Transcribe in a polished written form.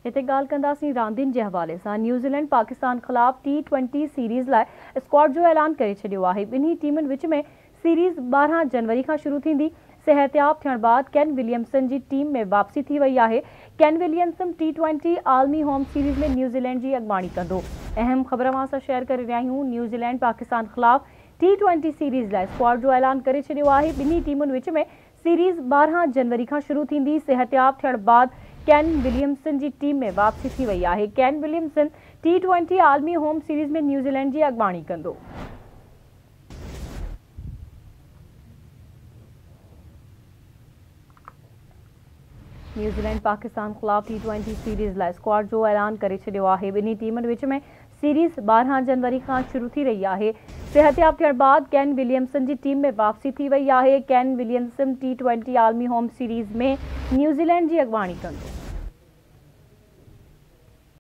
इते ॻाल्हि कंदासीं रांदियुनि जे हवाले सां। न्यूज़ीलैंड पाकिस्तान ख़िलाफ़ T20 सीरीज़ लाइ स्क्वाड जो ऐलान करे छॾियो आहे। ॿिन्ही टीमुनि विच में सीरीज़ 12 जनवरी खां शुरू थींदी। सिहतयाब थियण बाद केन विलियमसन जी टीम में वापसी थी वई आहे। केन विलियमसन T20 आलमी होम सीरीज़ में न्यूज़ीलैंड जी अॻवानी कंदो। अहम ख़बर अवां सां शेयर करे रहिया आहियूं। न्यूज़ीलैंड पाकिस्तान ख़िलाफ़ T20 सीरीज़ लाइ स्क्वाड जो ऐलान करे छॾियो आहे। ॿिन्ही टीमुनि विच में सीरीज़ 12 जनवरी खां शुरू थींदी। सिहतयाब थियण बाद केन विलियमसन जी टीम में वापसी थी वई आहे। केन विलियमसन T20 आलमी होम सीरीज़ में न्यूज़ीलैंड जी अॻवानी कंदो। न्यूज़ीलैंड पाकिस्तान ख़िलाफ़ T20 सीरीज़ लाइ स्क्वाड जो ऐलान करे छॾियो आहे। ॿिन्ही टीमुनि विच में सीरीज़ 12 जनवरी खां शुरू थी रही आहे। सिहतयाब थियण बाद केन विलियमसन जी टीम में वापसी थी वई आहे। केन विलियमसन T20 आलमी होम सीरीज़ में न्यूज़ीलैंड जी अॻवानी कंदो।